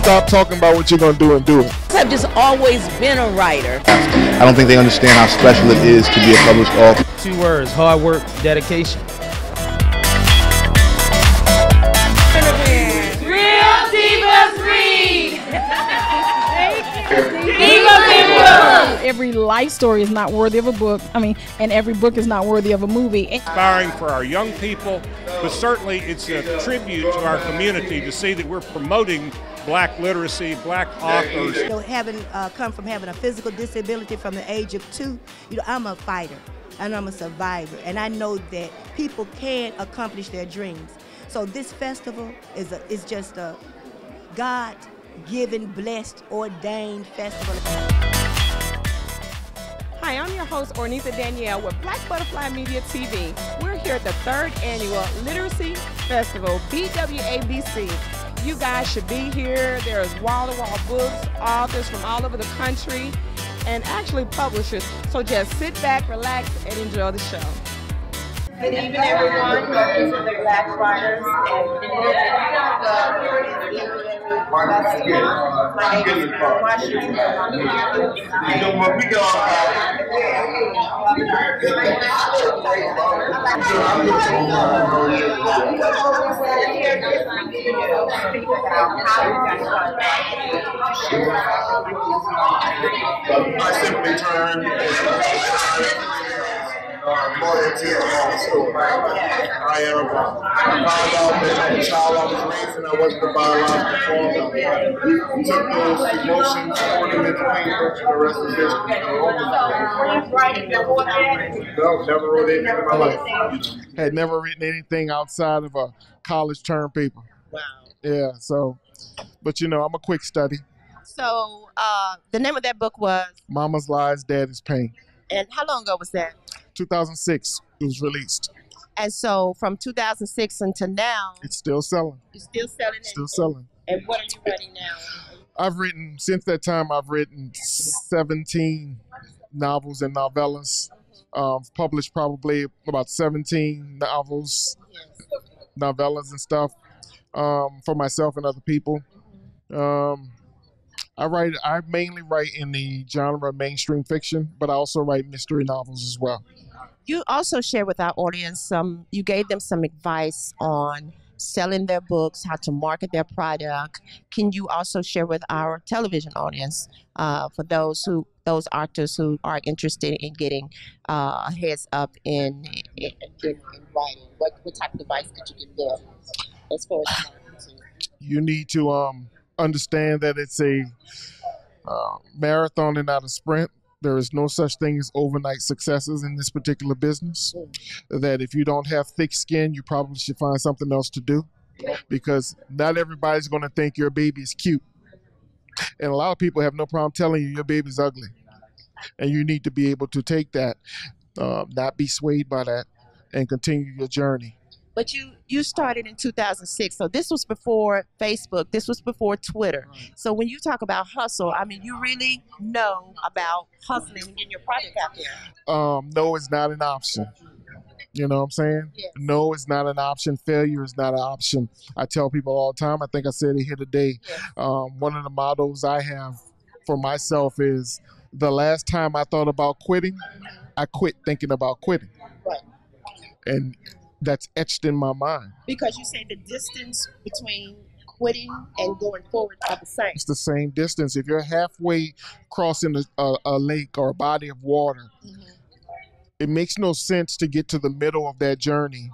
Stop talking about what you're going to do and do it. I've just always been a writer. I don't think they understand how special it is to be a published author. 2 words: hard work, dedication. Real Divas Read! Divas-N-Books! Every life story is not worthy of a book. And every book is not worthy of a movie. Inspiring for our young people, but certainly it's a tribute to our community to see that we're promoting Black literacy, Black authors. Having come from having a physical disability from the age of 2, I'm a fighter and I'm a survivor, and I know that people can accomplish their dreams. So this festival is just a God-given, blessed, ordained festival. Hi, I'm your host, Ornitha Danielle with Black Butterfly Media TV. We're here at the 3rd Annual Literacy Festival, BWABC. You guys should be here. There's wall-to-wall books, authors from all over the country, and actually publishers. So just sit back, relax, and enjoy the show. Good evening, everyone. Welcome to the Black Writers and my name is Washington. I simply turned loyalty along the story. I found out that the child I was raising, I wasn't the biological father. I took those emotions, turned them into paper, and the rest is history. No, never wrote anything in my life. Had never written anything outside of a college term paper. Wow. Yeah, so, but I'm a quick study. So the name of that book was? Mama's Lies, Daddy's Pain. And how long ago was that? 2006 it was released. And so from 2006 until now, it's still selling. It's still selling? Still selling. And what are you writing now? Since that time, I've written 17 novels and novellas. Published probably about 17 novels, novellas and stuff for myself and other people. I mainly write in the genre of mainstream fiction, but I also write mystery novels as well. You also share with our audience you gave them some advice on selling their books, how to market their product. Can you also share with our television audience for those actors who are interested in getting a heads up in writing? What type of advice could you give them as far as marketing? You need to understand that it's a marathon and not a sprint. There is no such thing as overnight successes in this particular business. That if you don't have thick skin, you probably should find something else to do, because not everybody's going to think your baby is cute. And a lot of people have no problem telling you your baby's ugly. And you need to be able to take that, not be swayed by that, and continue your journey. But you started in 2006, so this was before Facebook, this was before Twitter. So when you talk about hustle, you really know about hustling and getting your product out there. No, it's not an option. You know what I'm saying? Yes. No, it's not an option. Failure is not an option. I tell people all the time, I think I said it here today, one of the mottos I have for myself is, the last time I thought about quitting, I quit thinking about quitting. Right. And that's etched in my mind. Because you say the distance between quitting and going forward are the same. It's the same distance. If you're halfway crossing a lake or a body of water, it makes no sense to get to the middle of that journey,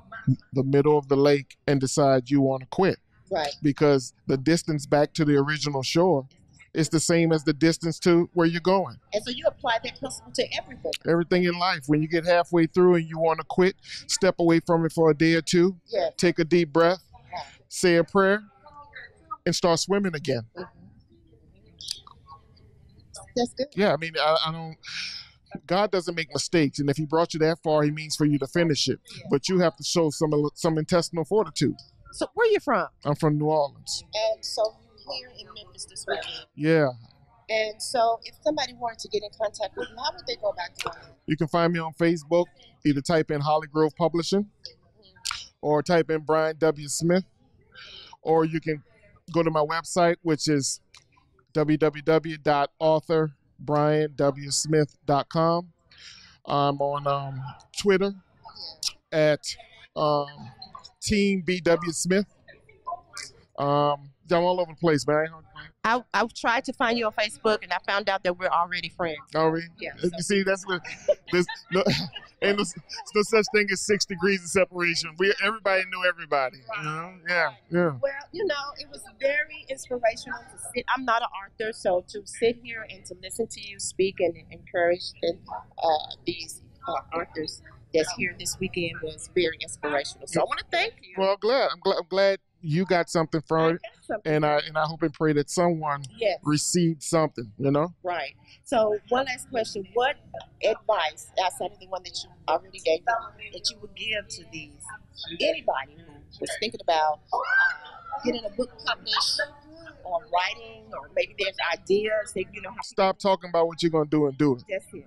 the middle of the lake, and decide you want to quit. Right. Because the distance back to the original shore is the same as the distance to where you're going. And so you apply that principle to everything. Everything in life. When you get halfway through and you want to quit, step away from it for a day or two, take a deep breath, say a prayer, and start swimming again. That's good. Yeah, I don't... God doesn't make mistakes, and if he brought you that far, he means for you to finish it. But you have to show some intestinal fortitude. So where are you from? I'm from New Orleans. And so you're here in Memphis this weekend. Yeah. And so if somebody wanted to get in contact with you, how would they go back to it? You can find me on Facebook. Either type in Holly Grove Publishing or type in Brian W. Smith, or you can go to my website, which is www.authorbrianwsmith.com. I'm on Twitter at Team BW Smith. I'm all over the place, man. I've tried to find you on Facebook, and I found out that we're already friends. Are we? Yeah. You see, that's what. There's no such thing as 6 degrees of separation. Everybody knew everybody. You know? Yeah. Well, it was very inspirational to sit. I'm not an author, so to sit here and to listen to you speak and encourage these authors that's here this weekend was very inspirational. So I want to thank you. Well, I'm glad you got something from it, and I hope and pray that someone received something. Right. So one last question: what advice, outside of the one that you already gave, that you would give to anybody who was thinking about getting a book published, or writing, or maybe there's ideas that Stop talking about what you're gonna do and do it. That's it.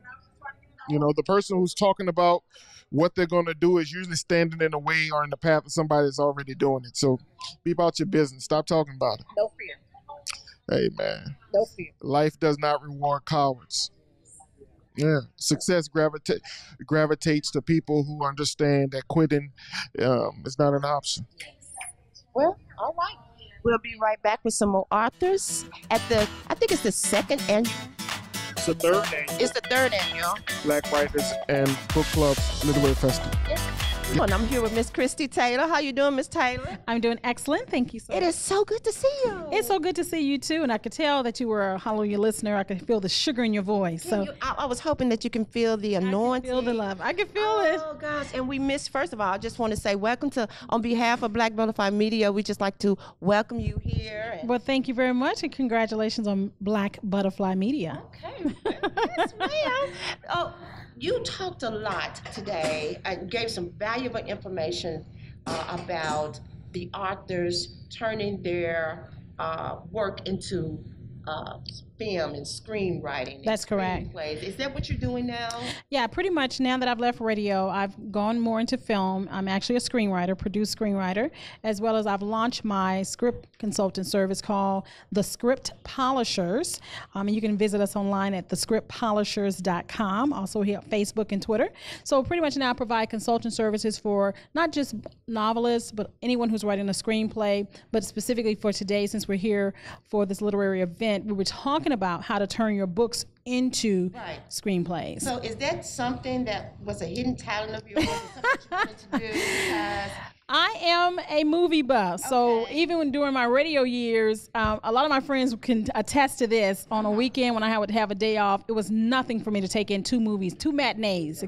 The person who's talking about what they're going to do is usually standing in the way or in the path of somebody that's already doing it. So be about your business. Stop talking about it. No fear. Hey, man. No fear. Life does not reward cowards. Yeah. Success gravitates to people who understand that quitting is not an option. Well, all right. We'll be right back with some more authors at I think it's the second annual. It's the third annual. It's the third annual Black Writers and Book Clubs Literary Festival. I'm here with Miss Christie Taylor. How you doing, Miss Taylor? I'm doing excellent. Thank you so much. It is so good to see you. It's so good to see you, too. And I could tell that you were a Hallelujah listener. I could feel the sugar in your voice. I was hoping that you can feel the anointing. I can feel the love. I can feel it. Oh, gosh. And we missed, first of all, I just want to say welcome on behalf of Black Butterfly Media, we just like to welcome you here. Well, thank you very much. And congratulations on Black Butterfly Media. Okay. Yes, ma'am. Oh, you talked a lot today and gave some valuable information about the authors turning their work into film and screenwriting. That's correct. Is that what you're doing now? Yeah, pretty much. Now that I've left radio, I've gone more into film. I'm actually a screenwriter, produced screenwriter, as well as I've launched my script consultant service called The Script Polishers. And you can visit us online at thescriptpolishers.com, also here on Facebook and Twitter. So pretty much now I provide consulting services for not just novelists, but anyone who's writing a screenplay, but specifically for today, since we're here for this literary event, we were talking about how to turn your books into screenplays. So is that something that was a hidden talent of yours, or something you wanted to do? Because I am a movie buff, so even when during my radio years, a lot of my friends can attest to this. On a weekend when I would have a day off, it was nothing for me to take in two matinees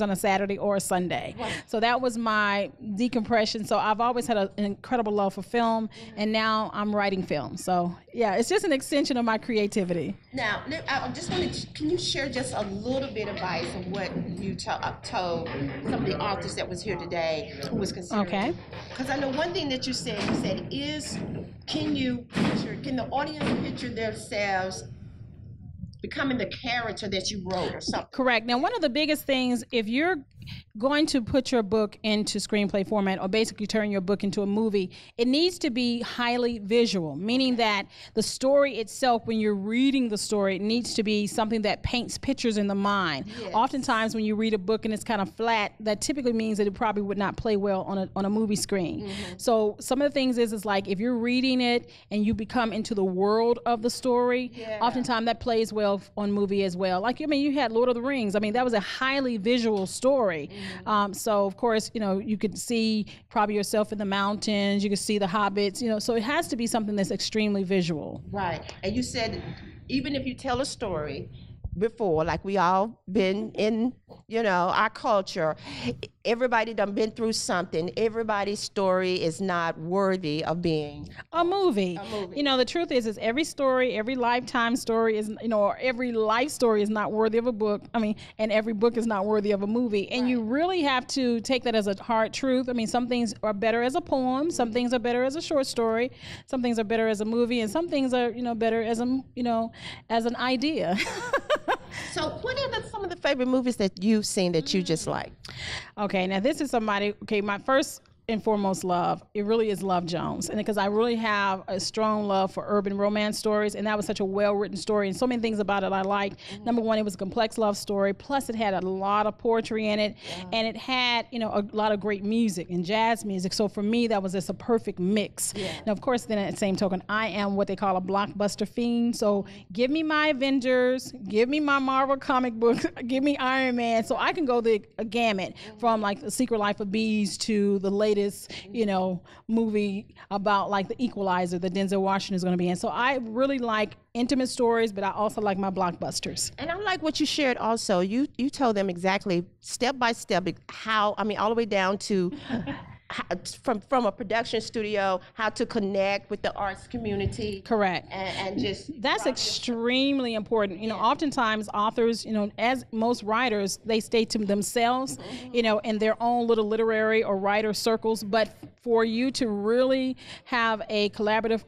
on a Saturday or a Sunday. So that was my decompression. So I've always had an incredible love for film, and now I'm writing film. So yeah, it's just an extension of my creativity. Now, I just wanted can you share just a little bit of advice of what you told some of the authors that was here today who was considering? Okay. Because I know one thing that you said can the audience picture themselves becoming the character that you wrote or something? Correct. Now, one of the biggest things, if you're going to put your book into screenplay format, or basically turn your book into a movie, it needs to be highly visual, meaning that the story itself, when you're reading the story, it needs to be something that paints pictures in the mind. Yes. Oftentimes when you read a book and it's kind of flat, that typically means that it probably would not play well on a movie screen. Mm-hmm. So some of the things is like if you're reading it and you become into the world of the story, oftentimes that plays well on movie as well. Like, you had Lord of the Rings. That was a highly visual story. Mm-hmm. So of course, you could see probably yourself in the mountains, you could see the hobbits, so it has to be something that's extremely visual. Right. And you said, even if you tell a story before, like we all been in, our culture, everybody done been through something. Everybody's story is not worthy of being a movie. The truth is every story, every lifetime story is, or every life story is not worthy of a book. And every book is not worthy of a movie. And you really have to take that as a hard truth. Some things are better as a poem. Some things are better as a short story. Some things are better as a movie. And some things are, better as as an idea. So what are some of the favorite movies that you've seen that you just like? Okay, now this is my first and foremost love. It really is Love Jones. And because I really have a strong love for urban romance stories, and that was such a well-written story, and so many things about it I liked. Number one, it was a complex love story, plus it had a lot of poetry in it, and it had, you know, a lot of great music and jazz music. So for me, that was just a perfect mix. Now, of course, then at the same token, I am what they call a blockbuster fiend. So give me my Avengers, give me my Marvel comic books, give me Iron Man, so I can go the gamut from like The Secret Life of Bees to the latest, you know, movie about like the Equalizer that Denzel Washington is going to be in. So I really like intimate stories, but I also like my blockbusters. And I like what you shared also. You told them exactly step by step how, I mean, all the way down to from a production studio, how to connect with the arts community. Correct. And just that's extremely important. You know, oftentimes authors, you know, as most writers, they stay to themselves, you know, in their own little literary or writer circles. But for you to really have a collaborative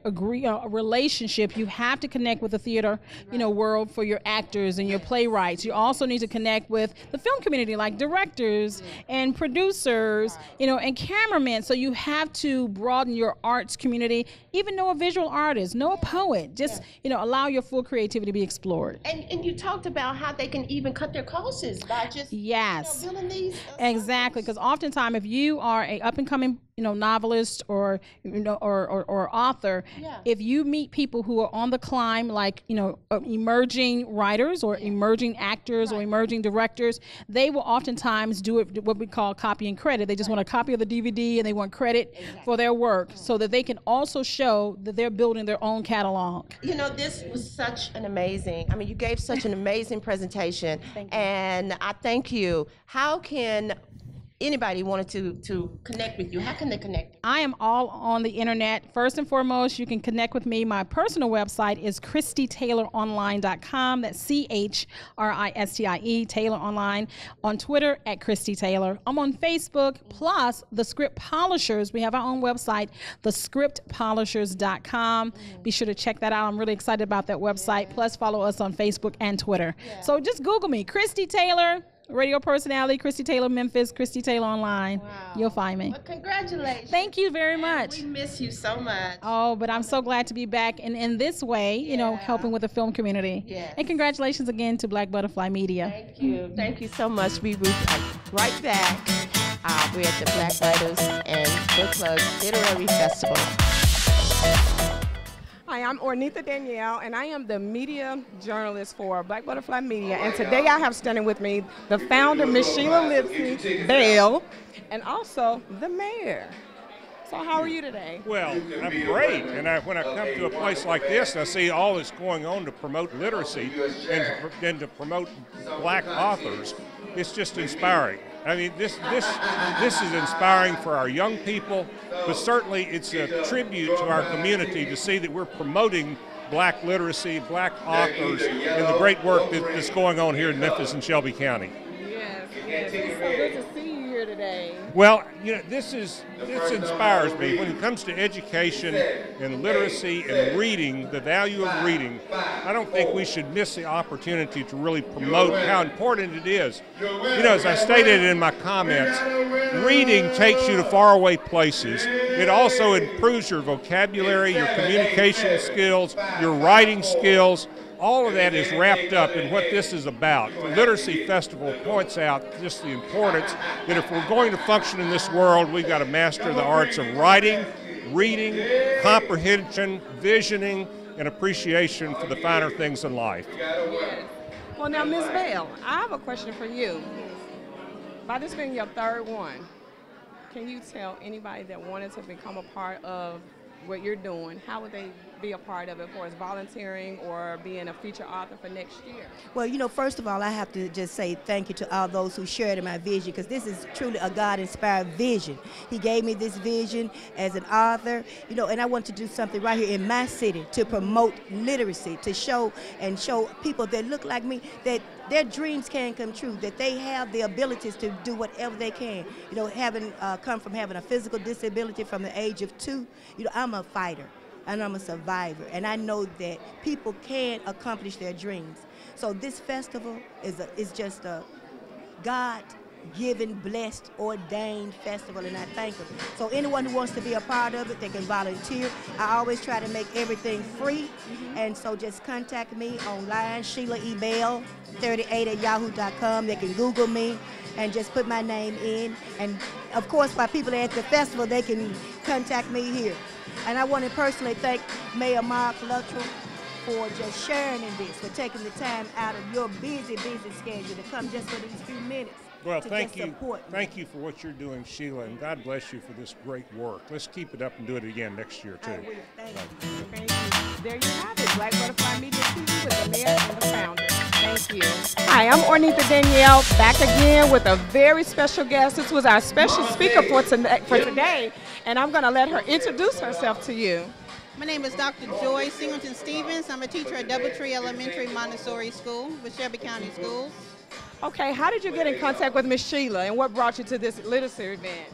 relationship, you have to connect with the theater, you know, world for your actors and your playwrights. You also need to connect with the film community, like directors and producers, you know, and cameramen. So you have to broaden your arts community, even know a visual artist, know a poet, just, you know, allow your full creativity to be explored. And you talked about how they can even cut their costs by just you know, building these. Exactly, because oftentimes if you are a up and coming, you know, novelist or, you know, or author, if you meet people who are on the climb, like, you know, emerging writers or emerging actors or emerging directors, they will oftentimes do it what we call copy and credit. They just want a copy of the DVD and they want credit for their work so that they can also show that they're building their own catalog. You know, this was such an amazing, I mean, you gave such an amazing presentation. And I thank you. How can anybody wanted to connect with you, how can they connect? I am all on the internet. First and foremost, you can connect with me. My personal website is ChristieTaylorOnline.com. That's CHRISTIE, Taylor Online. On Twitter at Christie Taylor. I'm on Facebook, plus The Script Polishers. We have our own website, thescriptpolishers.com. Be sure to check that out. I'm really excited about that website. Plus, follow us on Facebook and Twitter. So just Google me, Christie Taylor. Radio personality, Christie Taylor, Memphis, Christie Taylor Online. You'll find me. Well, congratulations. Thank you very much. We miss you so much. Oh, but I'm so glad to be back in this way, you know, helping with the film community. And congratulations again to Black Butterfly Media. Thank you. Thank you so much. We will be right back. We're at the Black Writers and Book Club Literary Festival. Hi, I'm Ornitha Danielle, and I am the media journalist for Black Butterfly Media. And today I have standing with me the founder, Ms. Shelia Lipsey-Bell, and also the mayor. So how are you today? Well, I'm great. And when I come to a place like this, and I see all that's going on to promote literacy and to promote black authors, it's just inspiring. I mean, this is inspiring for our young people, but certainly it's a tribute to our community to see that we're promoting black literacy, black authors, and the great work that's going on here in Memphis and Shelby County. Yes, it's so good to see you here today. Well, you know, this inspires me. When it comes to education and literacy and reading, the value of reading, I don't think we should miss the opportunity to really promote how important it is. You know, as I stated in my comments, reading takes you to faraway places. It also improves your vocabulary, your communication skills, your writing skills. All of that is wrapped up in what this is about. The Literacy Festival points out just the importance that if we're going to function in this world, we've got to master the arts of writing, reading, comprehension, visioning, and appreciation for the finer things in life. Well, now, Ms. Bell, I have a question for you. By this being your third one, can you tell anybody that wanted to become a part of what you're doing, how would they be a part of it, for as volunteering or being a feature author for next year? Well, you know, first of all, I have to just say thank you to all those who shared in my vision, because this is truly a God-inspired vision. He gave me this vision as an author, you know, and I want to do something right here in my city to promote literacy, to show people that look like me that their dreams can come true, that they have the abilities to do whatever they can. You know, having come from having a physical disability from the age of 2, you know, I'm a fighter and I'm a survivor, and I know that people can accomplish their dreams. So this festival is just a God given, blessed, ordained festival, and I thank them. So anyone who wants to be a part of it, they can volunteer. I always try to make everything free, and so just contact me online, Shelia E. Bell, 38@yahoo.com. They can Google me and just put my name in. And of course, for people at the festival, they can contact me here. And I want to personally thank Mayor Mark Luttrell for just sharing in this, for taking the time out of your busy schedule to come just for these few minutes. Well, thank you. Thank you for what you're doing, Shelia, and God bless you for this great work. Let's keep it up and do it again next year, too. I will. Thank you. Thank you. There you have it, Black Butterfly Media TV with the mayor and the founder. Thank you. Hi, I'm Ornitha Danielle, back again with a very special guest. This was our special speaker for today, and I'm going to let her introduce herself to you. My name is Dr. Joy Singleton-Stevens. I'm a teacher at Doubletree Elementary Montessori School with Shelby County Schools. Okay, how did you get in contact with Miss Shelia, and what brought you to this literacy event?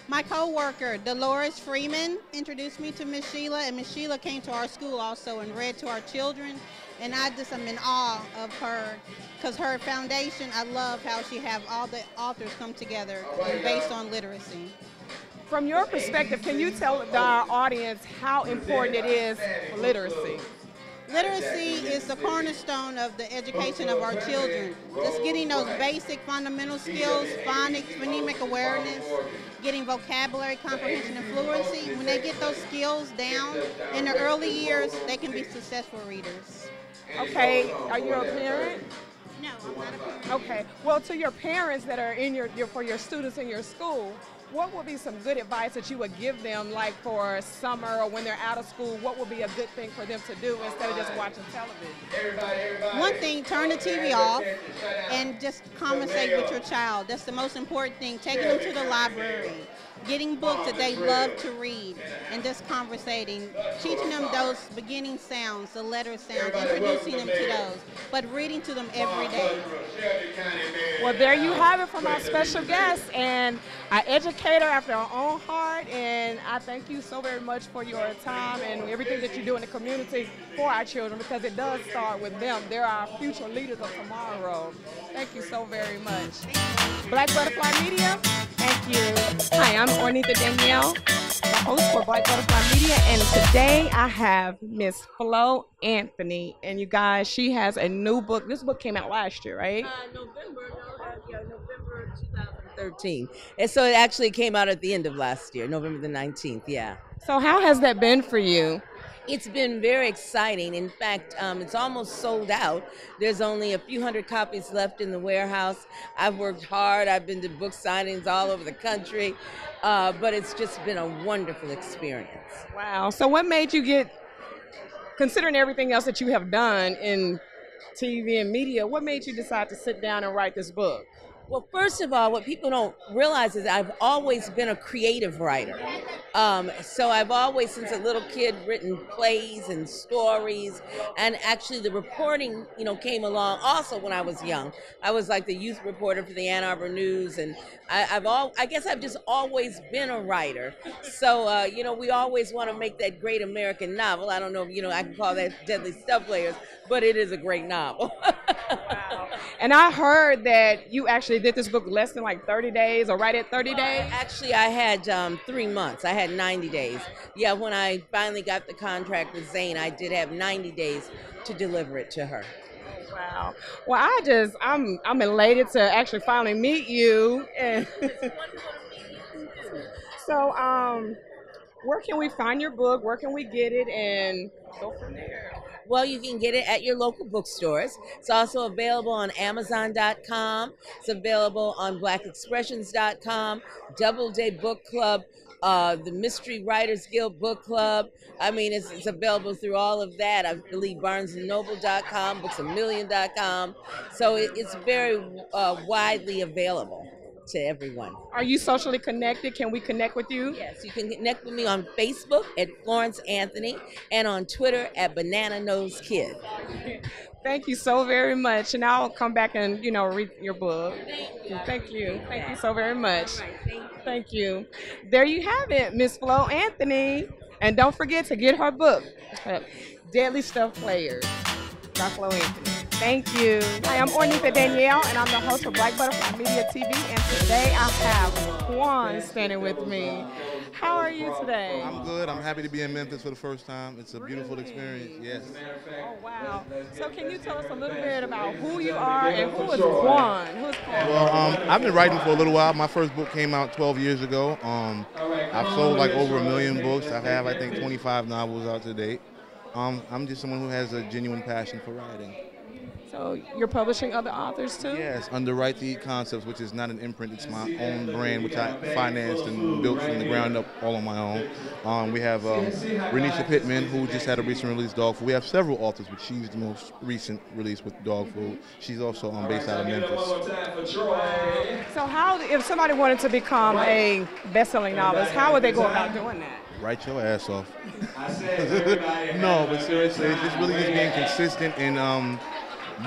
My co-worker, Dolores Freeman, introduced me to Miss Shelia, and Miss Shelia came to our school also and read to our children, and I'm in awe of her, because her foundation, I love how she have all the authors come together based on literacy. From your perspective, can you tell our audience how important it is for literacy? Literacy is the cornerstone of the education of our children. Just getting those basic fundamental skills, phonics, phonemic awareness, getting vocabulary, comprehension, and fluency. When they get those skills down in the early years, they can be successful readers. Okay, are you a parent? No, I'm not a parent. Okay, well, to your parents that are in for your students in your school, what would be some good advice that you would give them, like for summer or when they're out of school? What would be a good thing for them to do instead of just watching television? One thing, turn the TV off and just conversate with your child. That's the most important thing. Taking them to the library, getting books that they love to read, and just conversating, teaching them those beginning sounds, the letter sounds, introducing them to those, but reading to them every day. Well, there you have it from our special guest and our educator after our own heart, and I thank you so very much for your time and everything that you do in the community for our children, because it does start with them. They're our future leaders of tomorrow. Thank you so very much. Black Butterfly Media, thank you. Hi, I'm Ornitha Danielle, the host for Black Butterfly Media, and today I have Miss Flo Anthony, and you guys, she has a new book. This book came out last year, right? November 2013. And so it actually came out at the end of last year, November the 19th, yeah. So how has that been for you? It's been very exciting. In fact, it's almost sold out. There's only a few hundred copies left in the warehouse. I've worked hard. I've been to book signings all over the country, but it's just been a wonderful experience. Wow. So what made you considering everything else that you have done in TV and media, what made you decide to sit down and write this book? Well, first of all, what people don't realize is I've always been a creative writer. So I've always, since a little kid, written plays and stories, and actually the reporting, came along also when I was young. I was like the youth reporter for the Ann Arbor News, and I guess I've just always been a writer. So, we always want to make that great American novel. I don't know if, I can call that Deadly Stuff Players, but it is a great novel. Wow. And I heard that you actually did this book less than like 30 days or right at 30 days? Actually, I had 3 months. I had 90 days. Yeah, when I finally got the contract with Zane, I did have 90 days to deliver it to her. Wow. Well, I'm elated to actually finally meet you. And so, where can we find your book? Where can we get it and go from there? Well, you can get it at your local bookstores. It's also available on Amazon.com. It's available on BlackExpressions.com, Doubleday Book Club, the Mystery Writers Guild Book Club. I mean, it's available through all of that. I believe BarnesandNoble.com, BooksAMillion.com. So it's very widely available to everyone. Are you socially connected? Can we connect with you? Yes, you can connect with me on Facebook at Florence Anthony and on Twitter at Banana Nose Kid. Thank you so very much, and I'll come back and read your book. Thank you. Thank you so very much. Thank you. There you have it, Miss Flo Anthony, and don't forget to get her book, Deadly Stuff Players by Flo Anthony. Thank you. Hi, I'm Ornitha Danielle, and I'm the host for Black Butterfly Media TV, and today I have Quan standing with me. How are you today? I'm good. I'm happy to be in Memphis for the first time. It's a beautiful experience, yes. Oh, wow. So can you tell us a little bit about who you are and who is Quan? Who's Quan? Well, I've been writing for a little while. My first book came out 12 years ago. I've sold like over 1 million books. I have, I think, 25 novels out to date. I'm just someone who has a genuine passion for writing. So you're publishing other authors too? Yes, under Write to Eat Concepts, which is not an imprint, it's my own brand, which I financed and built from the ground up all on my own. We have Renisha Pittman, who just had a recent release, Dog Food. We have several authors, but she's the most recent release with Dog Food. She's also based out of Memphis. So how, if somebody wanted to become a best-selling novelist, how would they go about doing that? Write your ass off. No, but seriously, it's just really just being consistent and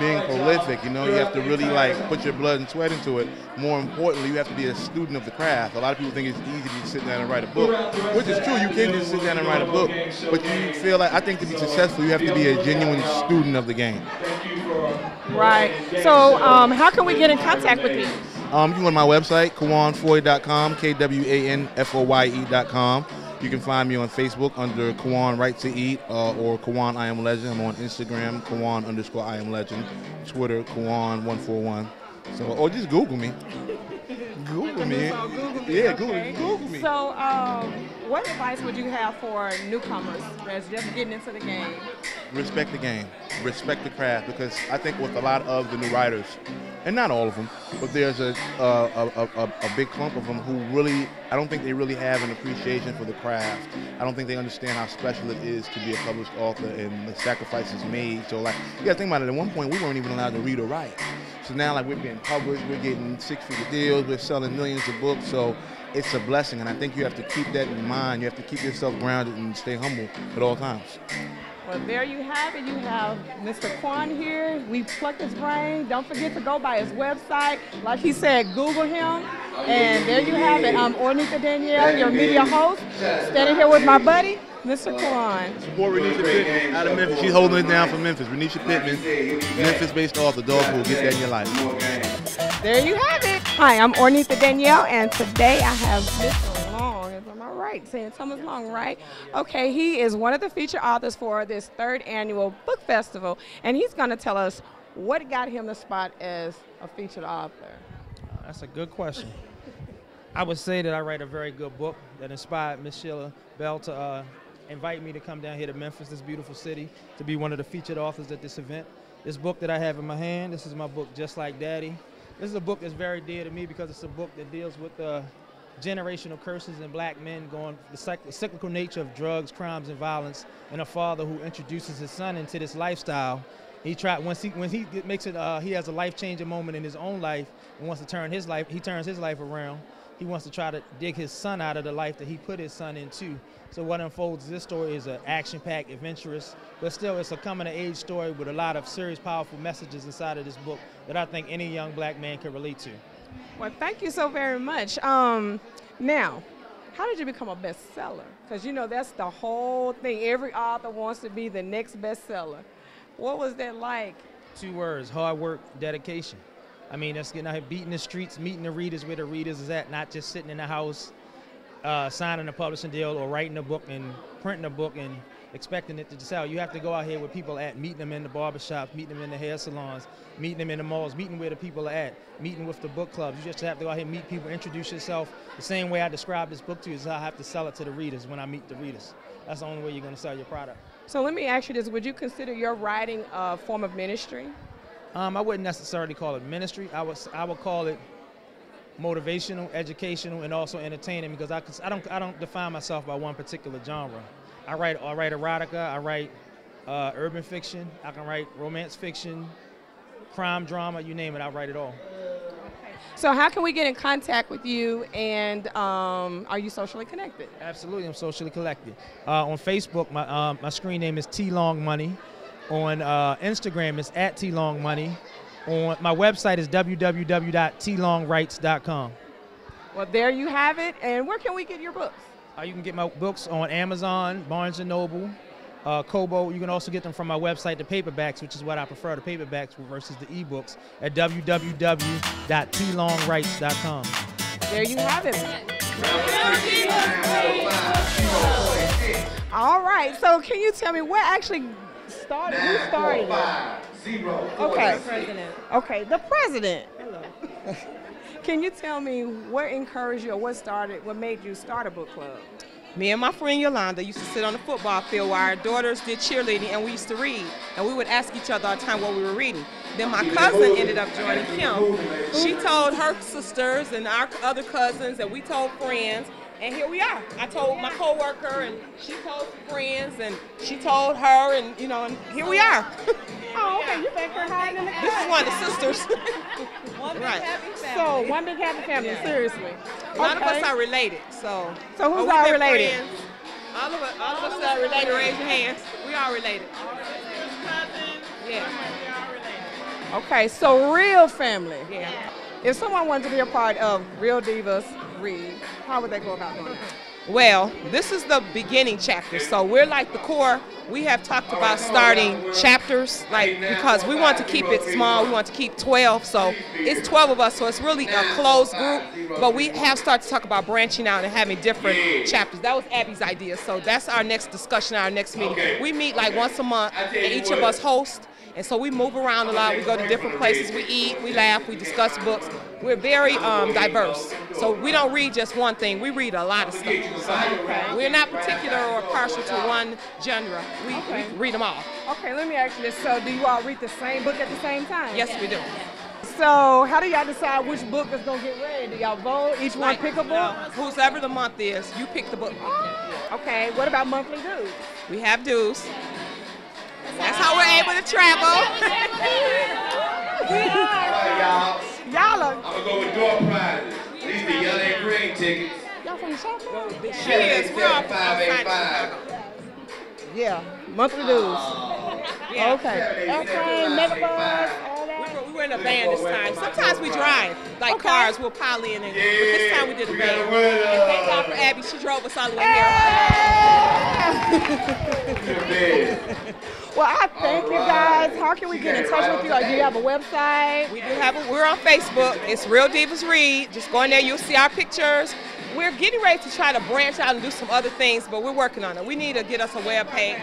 being prolific. You know, you have to really like put your blood and sweat into it. More importantly, you have to be a student of the craft. A lot of people think it's easy to just sit down and write a book, which is true. You can just sit down and write a book, but you feel like, I think to be successful, you have to be a genuine student of the game. Right. So how can we get in contact with you? You can go to my website, KwanFoye.com, KWANFOYE.com. You can find me on Facebook under Kwan Write to Eat or Kwan I Am Legend. I'm on Instagram, Kwan_I Am Legend, Twitter, Kwan141. So, or just Google me. Google me. Yeah, Google me. So, what advice would you have for newcomers that's just getting into the game? Respect the game. Respect the craft, because I think with a lot of the new writers, and not all of them, but there's a big clump of them who really, I don't think they really have an appreciation for the craft. I don't think they understand how special it is to be a published author and the sacrifices made. So like, you gotta think about it, at one point we weren't even allowed to read or write. So now like we're being published, we're getting six-figure deals, we're selling millions of books, so it's a blessing, and I think you have to keep that in mind. You have to keep yourself grounded and stay humble at all times. Well, there you have it. You have Mr. Quan here. We plucked his brain. Don't forget to go by his website. Like he said, Google him. And there you have it. I'm Ornitha Danielle, your media host, standing here with my buddy, Mr. Quan. Support Renisha Pittman out of Memphis. She's holding it down for Memphis. Renisha Pittman, Memphis-based author, Dog Food. Get that in your life. There you have it. Hi, I'm Ornitha Danielle, and today I have Mr. Long. Am I right? Saying Thomas Long, right? Okay, he is one of the featured authors for this 3rd annual book festival, and he's going to tell us what got him the spot as a featured author. That's a good question. I would say that I write a very good book that inspired Miss Shelia Bell to invite me to come down here to Memphis, this beautiful city, to be one of the featured authors at this event. This book that I have in my hand, this is my book, Just Like Daddy. This is a book that's very dear to me because it's a book that deals with the generational curses in black men, going the cyclical nature of drugs, crimes, and violence, and a father who introduces his son into this lifestyle. He tried when he makes it. He has a life-changing moment in his own life and wants to turn his life. He turns his life around. He wants to try to dig his son out of the life that he put his son into. So what unfolds this story is an action-packed, adventurous, but still it's a coming-of-age story with a lot of serious, powerful messages inside of this book that I think any young black man can relate to. Well, thank you so very much. Now, how did you become a bestseller? Because you know that's the whole thing. Every author wants to be the next bestseller. What was that like? 2 words: hard work, dedication. I mean, that's getting out here, beating the streets, meeting the readers where the readers is at, not just sitting in the house, signing a publishing deal or writing a book and printing a book and expecting it to sell. You have to go out here where people are at, meeting them in the barbershops, meeting them in the hair salons, meeting them in the malls, meeting where the people are at, meeting with the book clubs. You just have to go out here and meet people, introduce yourself. The same way I describe this book to you is how I have to sell it to the readers when I meet the readers. That's the only way you're going to sell your product. So let me ask you this. Would you consider your writing a form of ministry? I wouldn't necessarily call it ministry. I would call it motivational, educational, and also entertaining, because I don't define myself by one particular genre. I write erotica, I write urban fiction, I can write romance fiction, crime drama, you name it, I write it all. Okay. So how can we get in contact with you, and are you socially connected? Absolutely, I'm socially connected. On Facebook, my screen name is T Long Money. On Instagram, it's @TLongMoney. On my website is www.tlongwrites.com. Well, there you have it. And where can we get your books? You can get my books on Amazon, Barnes & Noble, Kobo. You can also get them from my website, the paperbacks, which is what I prefer, the paperbacks versus the ebooks, at www.plongrights.com. There you have it. All right, so can you tell me what actually started? Who started it? Okay. Okay, the president. Hello. Can you tell me what encouraged you or what made you start a book club? Me and my friend Yolanda used to sit on the football field while our daughters did cheerleading, and we used to read. And we would ask each other all the time what we were reading. Then my cousin ended up joining Kim. She told her sisters and our other cousins, and we told friends. And here we are. I told my coworker, and she told some friends, and she told her, and you know, and here we are. Oh, okay. You're back here hiding in the car. This is one of the sisters. One big happy family. So one big happy family. Yeah. Seriously. None of us are related. So who's all related? Friends. All of us are related. Raise your hands. We are related. Yeah. Okay. So real family. Yeah. If someone wanted to be a part of Real Divas Read, how would they go about doing that? Well, this is the beginning chapter, so we're like the core. We have talked about starting chapters, because we want to keep it small. We want to keep 12, so it's 12 of us, so it's really a closed group. But we have started to talk about branching out and having different chapters. That was Abby's idea, so that's our next discussion, our next meeting. We meet like once a month, and each of us host. And so we move around a lot. We go to different places. We eat, we laugh, we discuss books. We're very diverse. So we don't read just one thing. We read a lot of stuff. So we're not particular or partial to one genre. We read them all. Okay, let me ask you this. So do you all read the same book at the same time? Yes, we do. So how do y'all decide which book is going to get read? Do y'all vote? Each one pick a book? Whoever the month is, you pick the book. Okay, what about monthly dues? We have dues. That's how we're able to travel. Y'all are. I'm going to go with door prizes. These are the yellow and green tickets. Y'all from the shop? She is. We're all 585. Yeah, monthly dues. Yeah. Okay. Airplane, Megabus, all that. We were in a van this time. Sometimes we drive, cars, we'll pile in. But this time we did a van. And thank God for Abby. She drove us all the way here. Well, I thank you guys. How can we get in touch with you? Or do you have a website? We do have we're on Facebook. It's Real Divas Read. Just go in there, you'll see our pictures. We're getting ready to try to branch out and do some other things, but we're working on it. We need to get us a web page,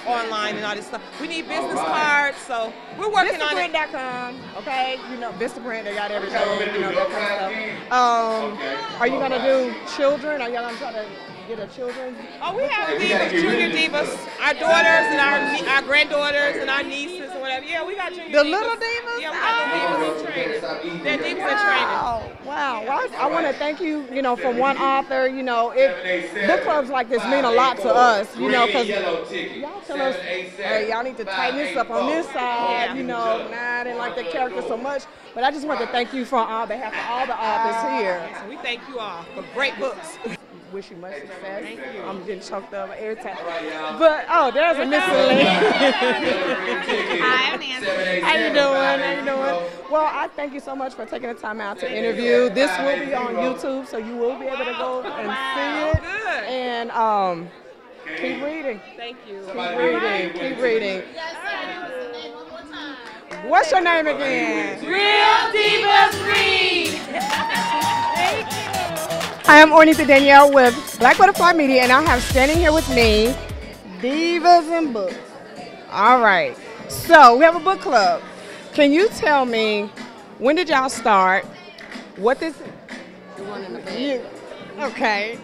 online and all this stuff. We need business cards, so we're working on it. VistaPrint.com, okay? You know, VistaPrint, they got everything, you know, that kind of stuff. Are you going to do children? Are y'all going to try to get a children's? Oh, we have divas, junior divas. Our daughters and our granddaughters and our nieces and whatever. Yeah, we got junior divas. The little divas? Yeah, we got the divas in training. They're divas in training. Wow. Well, I want to thank you, you know, for one author, you know, book clubs like this mean a lot to us, you know, because y'all tell us, hey, y'all need to tighten this up on this side, you know, I didn't like that character so much. But I just want to thank you on behalf of all the authors here. So we thank you all for great books. Wish you much success. Thank you. I'm getting choked up every time. But there's a miscellaneous. Hi, I'm Nancy. How you doing? Well, I thank you so much for taking the time out to interview. This will be on YouTube, so you will be able to go and see it. Good. And keep reading. Thank you. Keep reading. What's your name again? Real Divas Read. Hi, I'm Ornitha Danielle with Black Butterfly Media, and I have standing here with me Divas-N-Books. All right, so we have a book club. Can you tell me, when did y'all start? What this? The one in the bed. Okay.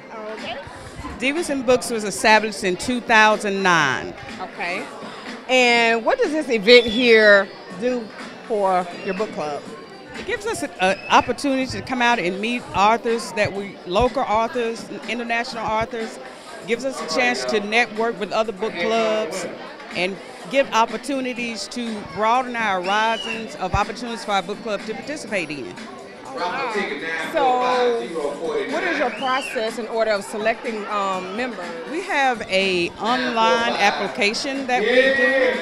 Divas-N-Books was established in 2009. Okay. And what does this event here do for your book club? It gives us an opportunity to come out and meet authors local authors, international authors. Gives us a chance to network with other book clubs and give opportunities to broaden our horizons of opportunities for our book club to participate in. So, what is your process in order of selecting members? We have an online application that we do.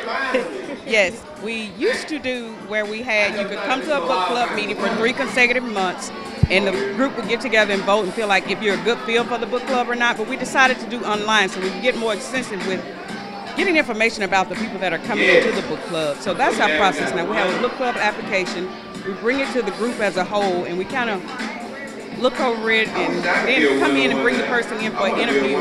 Yes, we used to do where you could come to a book club meeting for 3 consecutive months, and the group would get together and vote and feel like if you're a good feel for the book club or not, but we decided to do online so we can get more extensive with getting information about the people that are coming into the book club. So that's our process now. We have a book club application. We bring it to the group as a whole, and we kind of look over it and then come in and bring the person in for an interview.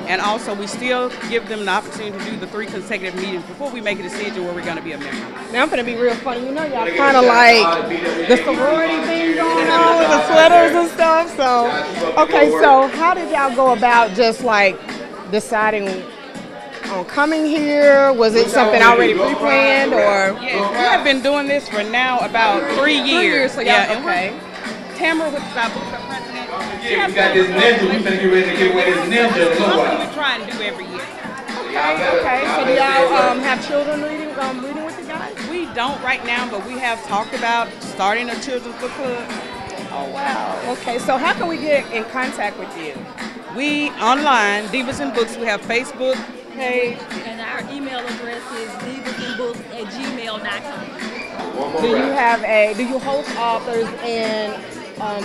And also we still give them the opportunity to do the 3 consecutive meetings before we make a decision where we're going to be a member. Now I'm going to be real funny. You know, y'all kind of like the sorority thing going on with the sweaters and stuff. So, okay, so how did y'all go about just like deciding on coming here? Was it something already pre-planned or? Yes, we have been doing this for now about 3 years. 3 years, so yeah, okay. Tamara, which is our book club president. Yeah, we got this ninja. We finna get ready to give away this ninja. Something we try and do every year. Okay. So do y'all have children reading with you guys? We don't right now, but we have talked about starting a children's book club. Oh wow. Okay. So how can we get in contact with you? We online, Divas-N-Books. We have Facebook page. And our email address is divas-n-books@gmail.com. Do you host authors and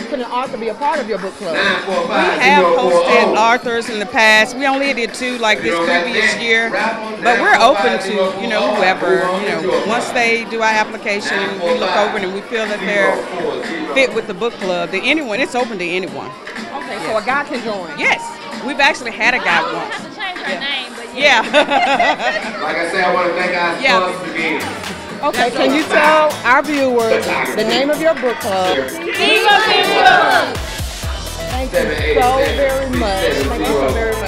can an author be a part of your book club? We have hosted authors in the past. We only did 2 like this previous year, but we're open to, you know, whoever, you know, once they do our application, we look over it and we feel that they're fit with the book club, to anyone, it's open to anyone. Okay, so a guy can join? Yes, we've actually had a guy once. We have to change our name, but yeah. Like I said, I want to thank our sponsors again. Okay, can you tell our viewers the name of your book club? Divas N-Books. Thank you so very much. Thank you so very much.